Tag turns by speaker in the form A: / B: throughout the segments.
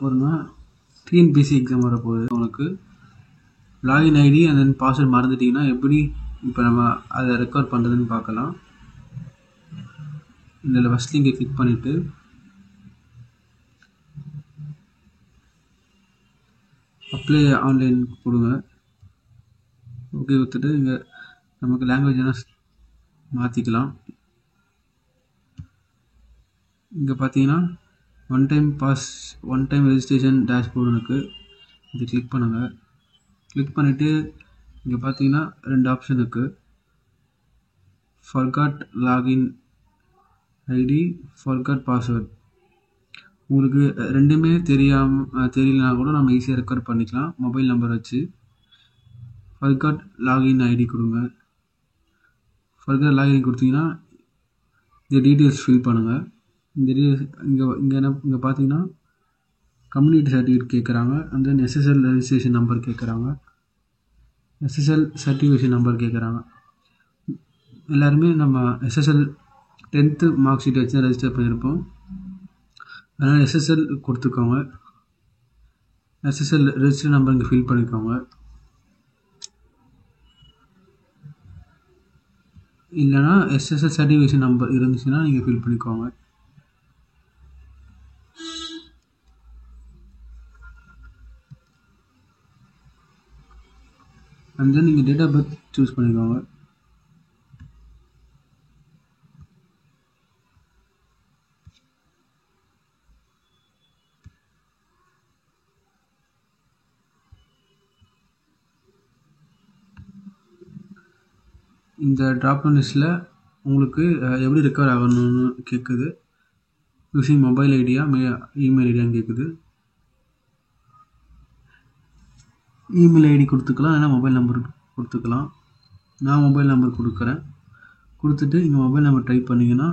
A: போகிறோம்னா TNPSC exam வரப்போகுது. உனக்கு login ID and then password மறந்துட்டிங்கன்னா எப்படி இப்போ நம்ம அதை ரெக்கார்ட் பண்ணுறதுன்னு பார்க்கலாம். இதில் ஃபஸ்ட் லிங்கை கிளிக் பண்ணிவிட்டு அப்ளை ஆன்லைன் கொடுங்க. ஓகே கொடுத்துட்டு இங்கே நமக்கு லாங்குவேஜ் எல்லாம் மாற்றிக்கலாம். இங்கே பார்த்தீங்கன்னா ஒன் டைம் ரெஜிஸ்ட்ரேஷன் டேஷ்போர்டு இருக்குது. இது கிளிக் பண்ணுங்கள். கிளிக் பண்ணிவிட்டு இங்கே பார்த்தீங்கன்னா 2 ஆப்ஷன் இருக்குது. Forgot login ID, forgot password. உங்களுக்கு ரெண்டுமே தெரியலனா கூட நம்ம ஈஸியாக ரெக்கார்ட் பண்ணிக்கலாம் மொபைல் நம்பர் வச்சு. ஃபர்காட் லாகின் ஐடி கொடுங்க. ஃபர்காட் லாகின் கொடுத்தீங்கன்னா இந்த டீட்டெயில்ஸ் ஃபில் பண்ணுங்கள். இந்த டீட்டெயில்ஸ் இங்கே பார்த்தீங்கன்னா கம்யூனிட்டி சர்டிஃபிகேட் கேட்குறாங்க. And then SSL registration number கேட்குறாங்க. எஸ்எஸ்எல் சர்டிஃபிகேஷன் நம்பர் கேட்குறாங்க. எல்லாருமே நம்ம எஸ்எஸ்எல் 10th மார்க் ஷீட் வச்சு ரெஜிஸ்டர் பண்ணியிருப்போம். அதனால் எஸ்எஸ்எல் கொடுத்துக்கோங்க. எஸ்எஸ்எல் ரெஜிஸ்டர் நம்பர் இங்கே ஃபில் பண்ணிக்கோங்க. இல்லைனா எஸ்எஸ்எல் சர்டிஃபிகேஷன் நம்பர் இருந்துச்சுன்னா நீங்கள் ஃபில் பண்ணிக்கோங்க. அண்ட் தென் நீங்கள் டேட் ஆஃப் பர்த் சூஸ் பண்ணிக்கோங்க. இந்த ட்ராப்டவுன் லிஸ்ட்டில் உங்களுக்கு எப்படி ரெக்கவர் ஆகணும்னு கேட்குது. யூஸிங் மொபைல் ஐடியா இமெயில் ஐடியான்னு கேட்குது. இமெயில் ஐடி கொடுத்துக்கலாம், இல்லைனா மொபைல் நம்பர் கொடுத்துக்கலாம். நான் மொபைல் நம்பர் கொடுக்குறேன். கொடுத்துட்டு இங்கே மொபைல் நம்பர் டைப் பண்ணிங்கன்னா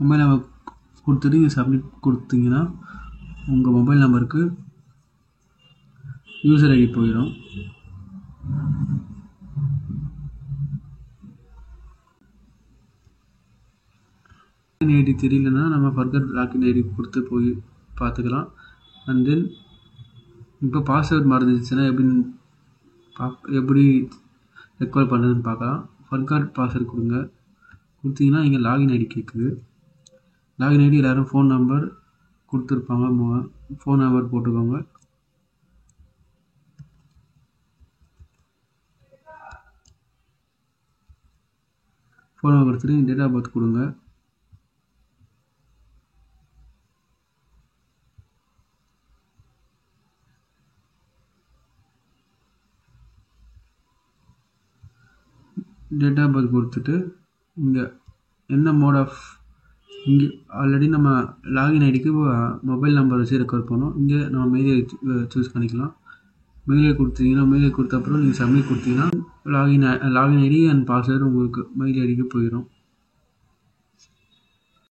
A: மொபைல் நம்பர் கொடுத்துட்டு இங்கே சப்மிட் கொடுத்தீங்கன்னா உங்கள் மொபைல் நம்பருக்கு யூசர் ஐடி போயிடும். லாகின் ஐடி தெரியலன்னா நம்ம ஃபர்தர் லாகின் ஐடி கொடுத்து போய் பார்த்துக்கலாம். அண்ட் தென் இப்போ பாஸ்வேர்ட் மறந்துச்சுன்னா எப்படி ரெக்கவர் பண்ணுறதுன்னு பார்க்கலாம். ஃபர்காட் பாஸ்வேர்ட் கொடுங்க. கொடுத்தீங்கன்னா இங்கே லாகின் ஐடி கேட்குது. லாகின் ஐடி எல்லோரும் ஃபோன் நம்பர் கொடுத்துருப்பாங்க. ஃபோன் நம்பர் போட்டுக்கோங்க. ஃபோன் நம்பர் கொடுத்துட்டு டேட் ஆஃப் பர்த் கொடுங்க. டேட் ஆஃப் பர்த் கொடுத்துட்டு இங்கே என்ன மோட் ஆஃப் இங்கே ஆல்ரெடி நம்ம லாகின் ஐடிக்கு மொபைல் நம்பர் வச்சு ரெக்கார்ட் பண்ணோம். இங்கே நம்ம மெயில் ஐடி சூஸ் பண்ணிக்கலாம். மெயில் ஐடி கொடுத்தீங்கன்னா மெயில் கொடுத்த அப்புறம் நீங்கள் சப்மிட் கொடுத்தீங்கன்னா லாகின் ஐடி அண்ட் பாஸ்வேர்டு உங்களுக்கு மெயில் ஐடிக்கு போயிடும்.